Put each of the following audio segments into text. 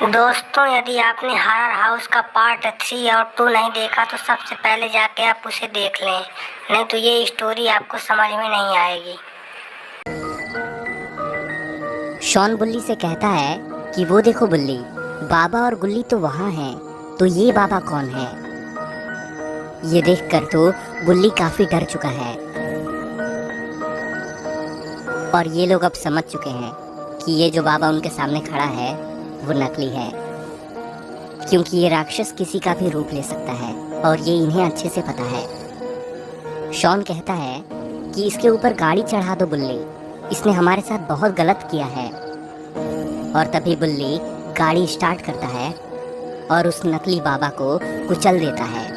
दोस्तों, यदि आपने हॉरर हाउस का पार्ट 3 और 2 नहीं देखा तो सबसे पहले जाके आप उसे देख लें, नहीं तो ये स्टोरी आपको समझ में नहीं आएगी। शॉन बुल्ली से कहता है कि वो देखो बुल्ली, बाबा और गुल्ली तो वहाँ हैं, तो ये बाबा कौन है। ये देखकर तो बुल्ली काफी डर चुका है और ये लोग अब समझ चुके हैं कि ये जो बाबा उनके सामने खड़ा है वो नकली है, क्योंकि ये राक्षस किसी का भी रूप ले सकता है और ये इन्हें अच्छे से पता है। शॉन कहता है कि इसके ऊपर गाड़ी चढ़ा दो बुल्ली, इसने हमारे साथ बहुत गलत किया है। और तभी बुल्ली गाड़ी स्टार्ट करता है और उस नकली बाबा को कुचल देता है।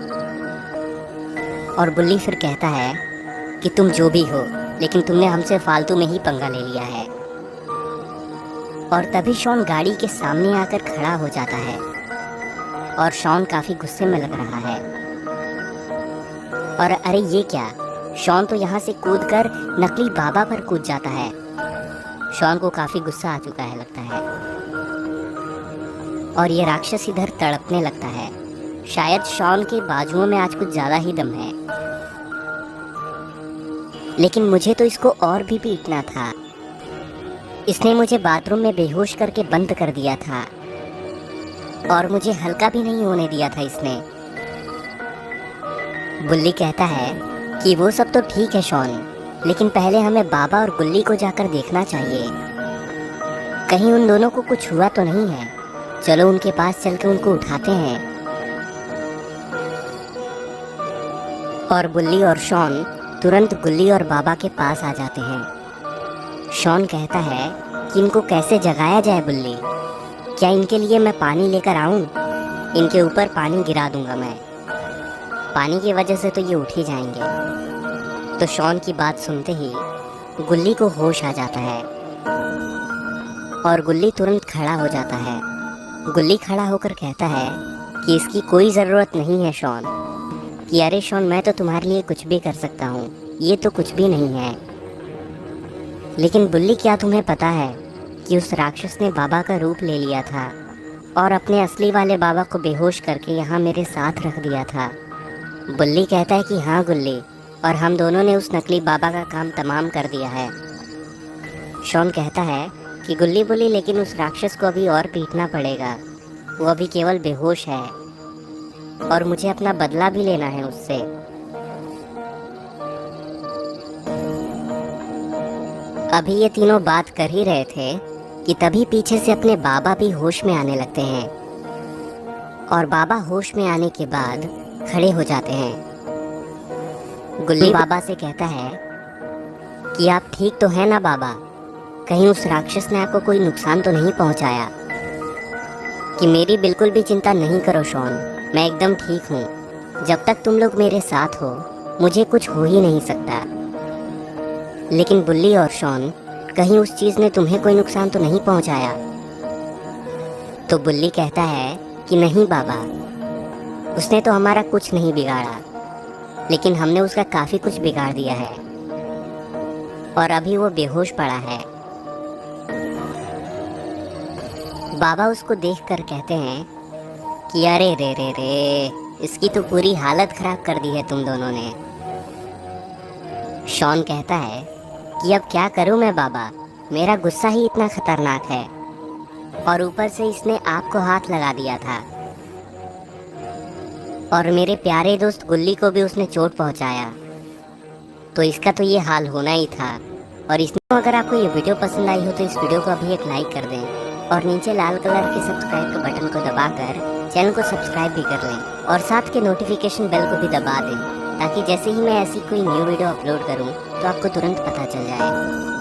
और बुल्ली फिर कहता है कि तुम जो भी हो, लेकिन तुमने हमसे फालतू में ही पंगा ले लिया है। और तभी शॉन गाड़ी के सामने आकर खड़ा हो जाता है और शॉन काफी गुस्से में लग रहा है। और अरे ये क्या, शॉन तो यहाँ से कूदकर नकली बाबा पर कूद जाता है। शॉन को काफी गुस्सा आ चुका है लगता है और ये राक्षस इधर तड़पने लगता है। शायद शॉन के बाजुओं में आज कुछ ज्यादा ही दम है, लेकिन मुझे तो इसको और भी पीटना था। इसने मुझे बाथरूम में बेहोश करके बंद कर दिया था और मुझे हल्का भी नहीं होने दिया था इसने। बुल्ली कहता है कि वो सब तो ठीक है शॉन, लेकिन पहले हमें बाबा और गुल्ली को जाकर देखना चाहिए, कहीं उन दोनों को कुछ हुआ तो नहीं है। चलो उनके पास चल के उनको उठाते हैं। और बुल्ली और शॉन तुरंत गुल्ली और बाबा के पास आ जाते हैं। शॉन कहता है कि इनको कैसे जगाया जाए बुल्ली, क्या इनके लिए मैं पानी लेकर आऊं? इनके ऊपर पानी गिरा दूंगा मैं, पानी की वजह से तो ये उठ ही जाएंगे। तो शॉन की बात सुनते ही गुल्ली को होश आ जाता है और गुल्ली तुरंत खड़ा हो जाता है। गुल्ली खड़ा होकर कहता है कि इसकी कोई ज़रूरत नहीं है शॉन, कि अरे शॉन मैं तो तुम्हारे लिए कुछ भी कर सकता हूँ, ये तो कुछ भी नहीं है। लेकिन बुल्ली क्या तुम्हें पता है कि उस राक्षस ने बाबा का रूप ले लिया था और अपने असली वाले बाबा को बेहोश करके यहाँ मेरे साथ रख दिया था। बुल्ली कहता है कि हाँ गुल्ली, और हम दोनों ने उस नकली बाबा का काम तमाम कर दिया है। शॉन कहता है कि गुल्ली बुल्ली, लेकिन उस राक्षस को अभी और पीटना पड़ेगा, वो अभी केवल बेहोश है और मुझे अपना बदला भी लेना है उससे। अभी ये तीनों बात कर ही रहे थे कि तभी पीछे से अपने बाबा भी होश में आने लगते हैं और बाबा होश में आने के बाद खड़े हो जाते हैं। गुल्ली बाबा से कहता है कि आप ठीक तो हैं ना बाबा, कहीं उस राक्षस ने आपको कोई नुकसान तो नहीं पहुंचाया? कि मेरी बिल्कुल भी चिंता नहीं करो शॉन, मैं एकदम ठीक हूँ। जब तक तुम लोग मेरे साथ हो मुझे कुछ हो ही नहीं सकता। लेकिन बुल्ली और शॉन, कहीं उस चीज़ ने तुम्हें कोई नुकसान तो नहीं पहुंचाया? तो बुल्ली कहता है कि नहीं बाबा, उसने तो हमारा कुछ नहीं बिगाड़ा, लेकिन हमने उसका काफ़ी कुछ बिगाड़ दिया है और अभी वो बेहोश पड़ा है। बाबा उसको देखकर कहते हैं कि अरे रे रे रे, इसकी तो पूरी हालत खराब कर दी है तुम दोनों ने। शॉन कहता है कि अब क्या करूं मैं बाबा, मेरा गुस्सा ही इतना खतरनाक है और ऊपर से इसने आपको हाथ लगा दिया था और मेरे प्यारे दोस्त गुल्ली को भी उसने चोट पहुंचाया, तो इसका तो ये हाल होना ही था। और इसमें अगर आपको ये वीडियो पसंद आई हो तो इस वीडियो को अभी एक लाइक कर दें और नीचे लाल कलर के सब्सक्राइब के बटन को दबाकर चैनल को सब्सक्राइब भी कर लें और साथ के नोटिफिकेशन बेल को भी दबा दें, ताकि जैसे ही मैं ऐसी कोई न्यू वीडियो अपलोड करूं तो आपको तुरंत पता चल जाए।